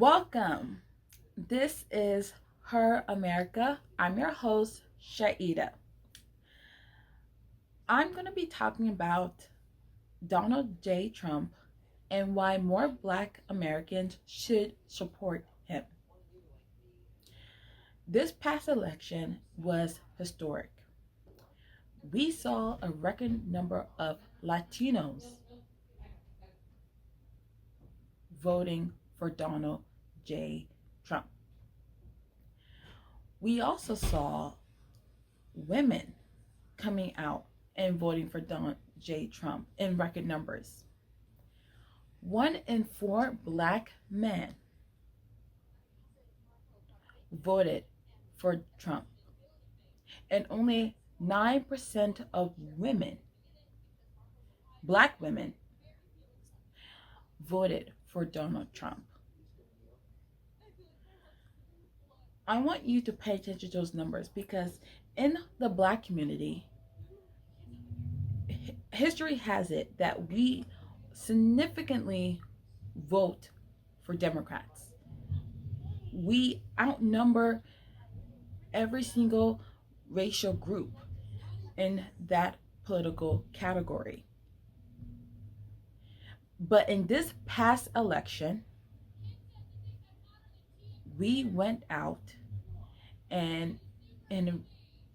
Welcome. This is Her America. I'm your host, Chaida. I'm going to be talking about Donald J. Trump and why more Black Americans should support him. This past election was historic. We saw a record number of Latinos voting for Donald J. Trump. We also saw women coming out and voting for Donald J. Trump in record numbers. 1 in 4 Black men voted for Trump, and only 9% of women, Black women, voted for Donald Trump. I want you to pay attention to those numbers because in the Black community, history has it that we significantly vote for Democrats. We outnumber every single racial group in that political category. But in this past election, we went out and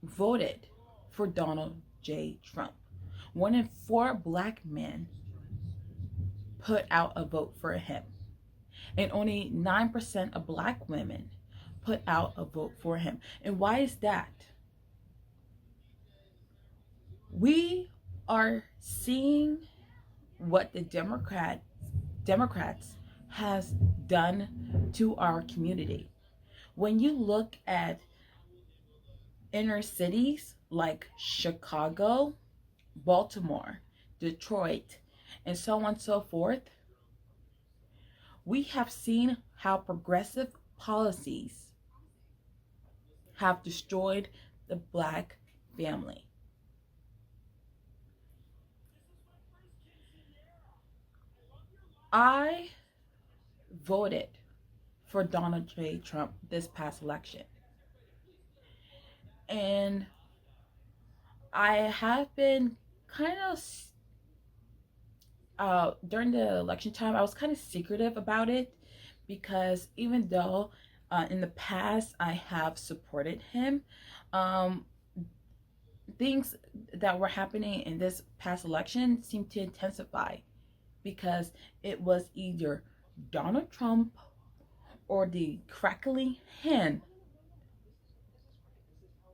voted for Donald J. Trump. 1 in 4 Black men put out a vote for him, and only 9% of Black women put out a vote for him. And why is that? We are seeing what the Democrats has done to our community. When you look at inner cities like Chicago, Baltimore, Detroit, and so on and so forth, we have seen how progressive policies have destroyed the Black family. I voted for Donald J. Trump this past election. And I have been kind of, during the election time, I was kind of secretive about it because even though in the past I have supported him, things that were happening in this past election seemed to intensify because it was either Donald Trump or the crackling hen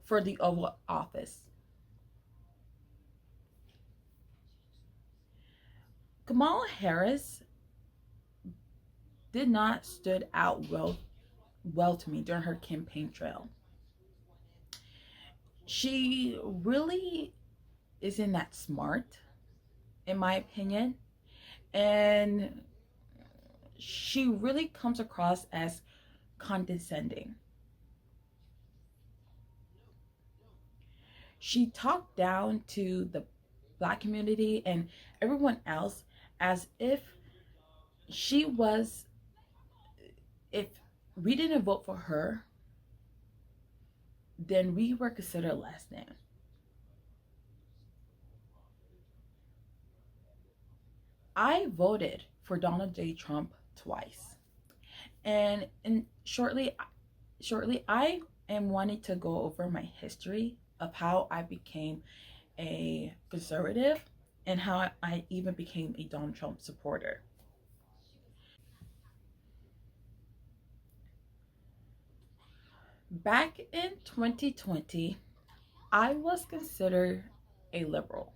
for the Oval Office. Kamala Harris did not stood out well to me during her campaign trail. She really isn't that smart, in my opinion, and she really comes across as condescending. She talked down to the Black community and everyone else as if if we didn't vote for her, then we were considered less than. I voted for Donald J. Trump twice. And shortly I am wanting to go over my history of how I became a conservative and how I even became a Donald Trump supporter. Back in 2020, I was considered a liberal.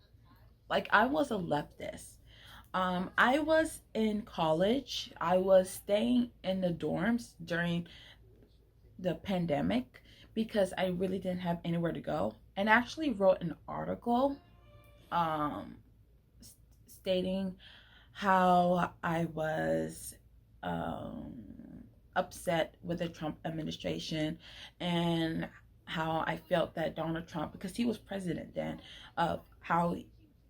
Like, I was a leftist. I was in college. I was staying in the dorms during the pandemic because I really didn't have anywhere to go, and actually wrote an article stating how I was upset with the Trump administration and how I felt that Donald Trump, because he was president then, how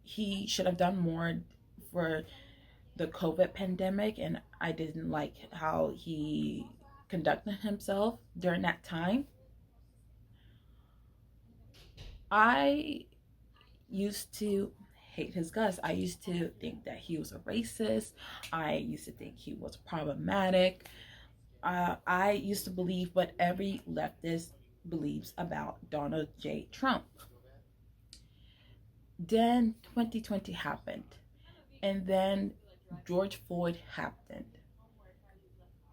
he should have done more for the COVID pandemic, and I didn't like how he conducted himself during that time. I used to hate his guts. I used to think that he was a racist. I used to think he was problematic. I used to believe what every leftist believes about Donald J. Trump. Then 2020 happened, and then George Floyd happened,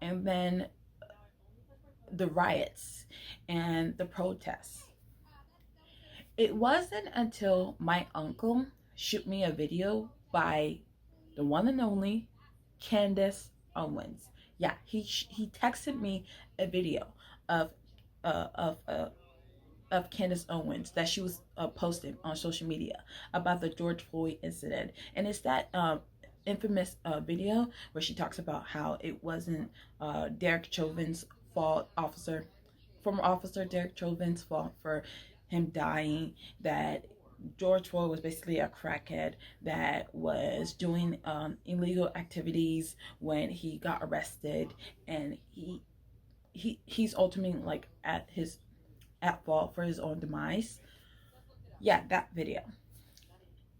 and then the riots and the protests. It wasn't until my uncle shoot me a video by the one and only Candace Owens. Yeah, he texted me a video of uh, of uh, of Candace Owens that she was posting on social media about the George Floyd incident, and it's that infamous video where she talks about how it wasn't Derek Chauvin's fault, former officer Derek Chauvin's fault for him dying, that George Floyd was basically a crackhead that was doing illegal activities when he got arrested, and he's ultimately like at fault for his own demise. Yeah, that video.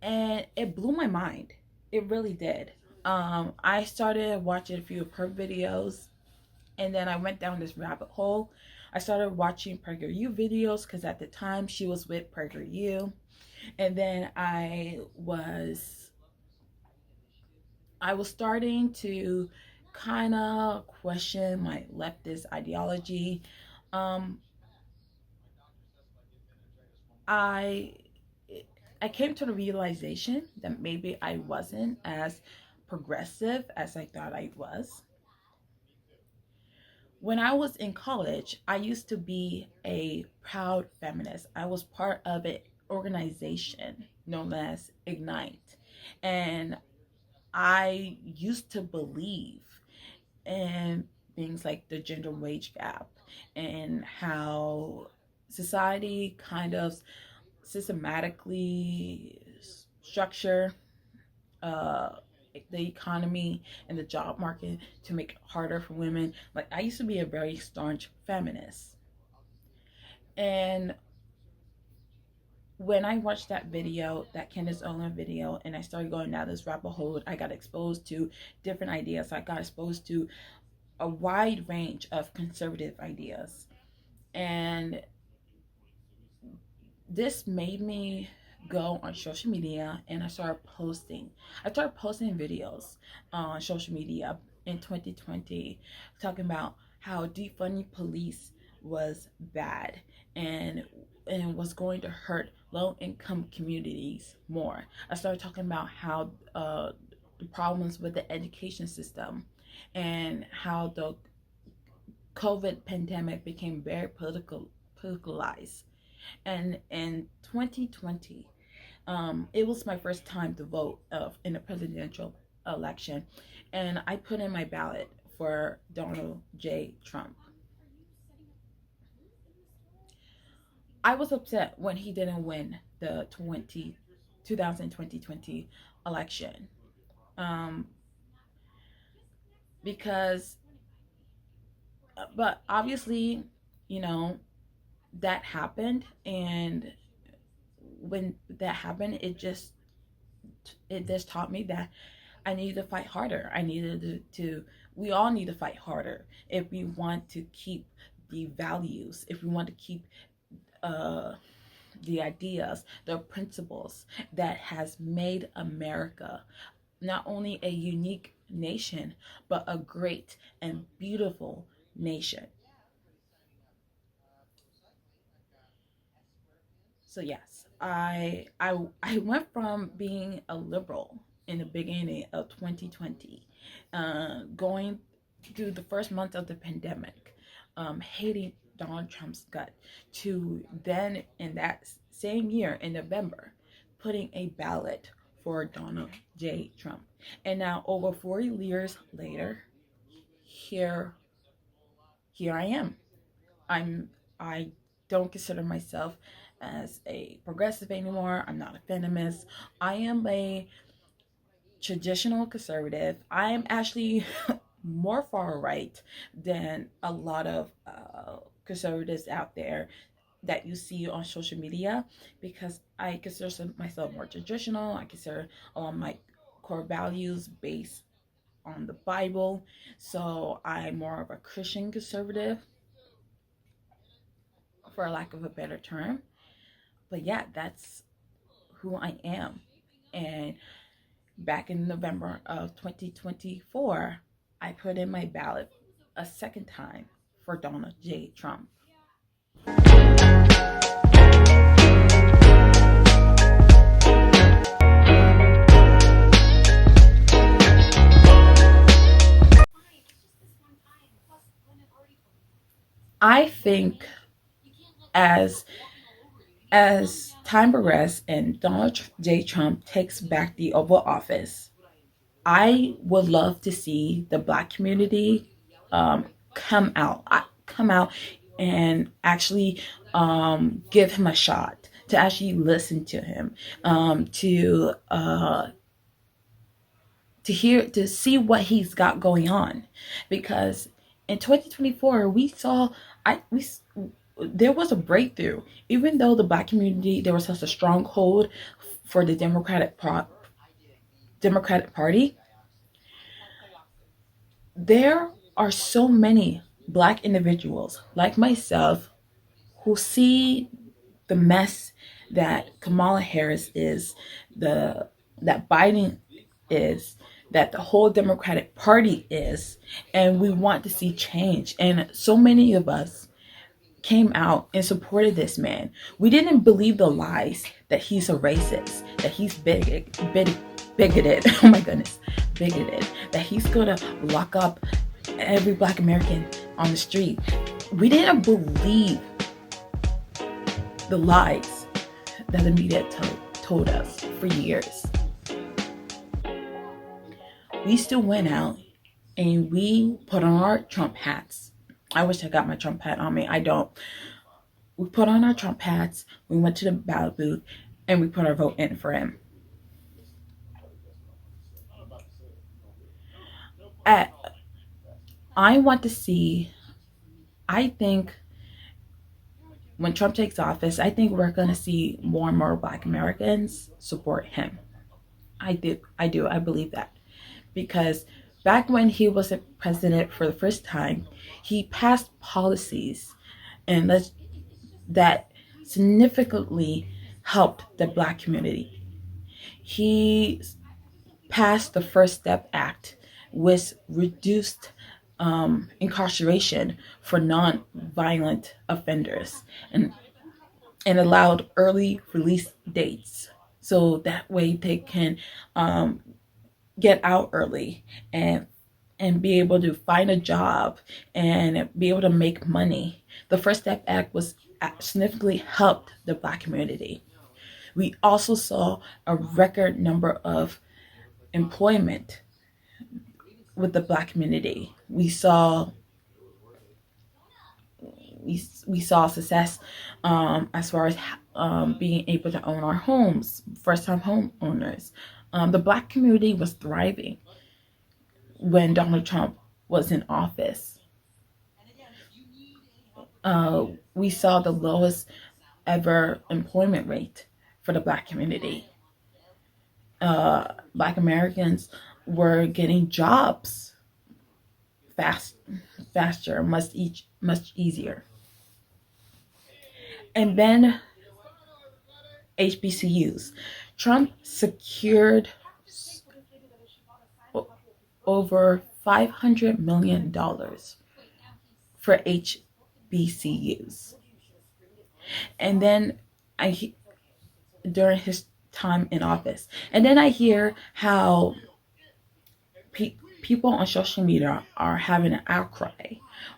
And it blew my mind. It really did. I started watching a few of her videos, and then I went down this rabbit hole. I started watching PragerU videos because at the time she was with PragerU. And then I was starting to kind of question my leftist ideology. Um, I I came to the realization that maybe I wasn't as progressive as I thought I was. When I was in college, I used to be a proud feminist. I was part of an organization known as Ignite. And I used to believe in things like the gender wage gap and how society kind of systematically structure uh, the economy and the job market to make it harder for women. Like, I used to be a very staunch feminist. And when I watched that video, that Candace Owens video, and I started going down this rabbit hole, I got exposed to different ideas. I got exposed to a wide range of conservative ideas. And this made me go on social media, and I started posting. I started posting videos on social media in 2020 talking about how defunding police was bad and was going to hurt low income communities more. I started talking about how the problems with the education system and how the COVID pandemic became very politicalized. And in 2020, it was my first time to vote in a presidential election, and I put in my ballot for Donald J. Trump. I was upset when he didn't win the 2020 election, um, because, but obviously, you know, that happened, and when that happened, it just taught me that I needed to fight harder. I needed we all need to fight harder if we want to keep the values, if we want to keep uh, the ideas, the principles that has made America not only a unique nation, but a great and beautiful nation. So yes, I went from being a liberal in the beginning of 2020, going through the first month of the pandemic, hating Donald Trump's gut, to then in that same year in November, putting a ballot for Donald J. Trump. And now over 40 years later, here here I am. I don't consider myself as a progressive anymore. I'm not a feminist. I am a traditional conservative. I'm actually more far right than a lot of conservatives out there that you see on social media, because I consider myself more traditional. I consider my core values based on the Bible. So I'm more of a Christian conservative, for lack of a better term. But yeah, that's who I am. And back in November of 2024, I put in my ballot a second time for Donald J. Trump. I think as time progresses and Donald J. Trump takes back the Oval Office, I would love to see the Black community um, come out and actually give him a shot, to actually listen to him, to hear, to see what he's got going on, because in 2024 we saw I we there was a breakthrough. Even though the Black community, there was such a stronghold for the Democratic Party, there are so many Black individuals like myself who see the mess that Kamala Harris is, the that Biden is, that the whole Democratic Party is, and we want to see change. And so many of us came out and supported this man. We didn't believe the lies that he's a racist, that he's bigoted. Oh my goodness, bigoted. That he's gonna lock up every Black American on the street. We didn't believe the lies that the media told us for years. We still went out and we put on our Trump hats. I wish I got my Trump hat on me. I don't. We put on our Trump hats, we went to the ballot booth, and we put our vote in for him. At, I want to see, I think when Trump takes office, I think we're going to see more and more Black Americans support him. I do. I believe that. Because back when he was a president for the first time, he passed policies and that significantly helped the Black community. He passed the First Step Act, which reduced incarceration for non-violent offenders, and allowed early release dates, so that way they can get out early and be able to find a job and be able to make money. The First Step Act was significantly helped the Black community. We also saw a record number of employment with the Black community. We saw success as far as being able to own our homes, first time homeowners. The Black community was thriving when Donald Trump was in office. We saw the lowest ever employment rate for the Black community. Black Americans were getting jobs faster, much easier. And then HBCUs. Trump secured over $500 million for HBCUs. And then during his time in office. And then I hear how people on social media are having an outcry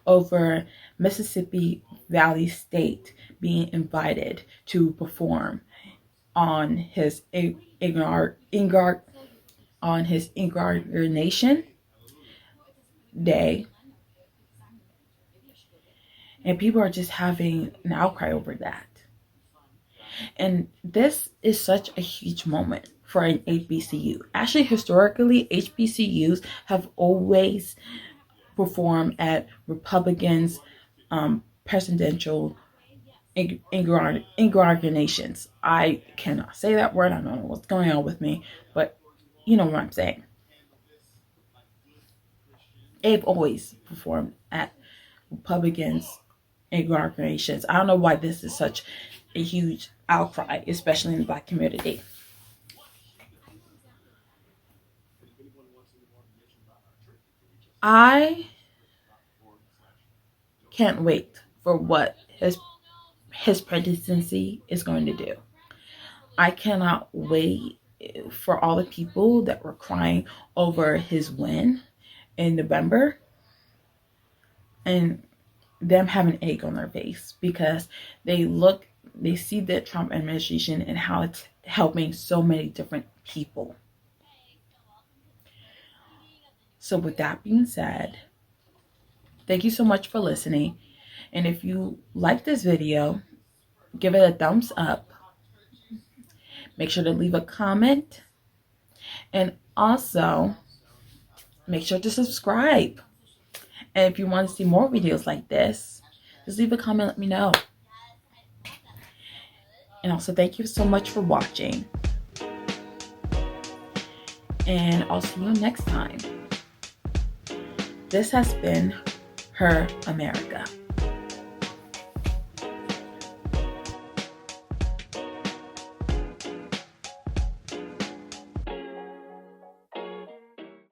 over Mississippi Valley State being invited to perform on his inauguration day, and people are just having an outcry over that. And this is such a huge moment for an HBCU. Actually, historically, HBCUs have always performed at Republicans' presidential inaugurations. I cannot say that word. I don't know what's going on with me, but you know what I'm saying. They've always performed at Republicans' inaugurations. I don't know why this is such a huge outcry, especially in the Black community. I can't wait for what his presidency is going to do. I cannot wait for all the people that were crying over his win in November and them having egg on their face because they see the Trump administration and how it's helping so many different people. So with that being said, thank you so much for listening. And if you like this video, give it a thumbs up. Make sure to leave a comment. And also, make sure to subscribe. And if you want to see more videos like this, just leave a comment, let me know. And also, thank you so much for watching. And I'll see you next time. This has been Her America.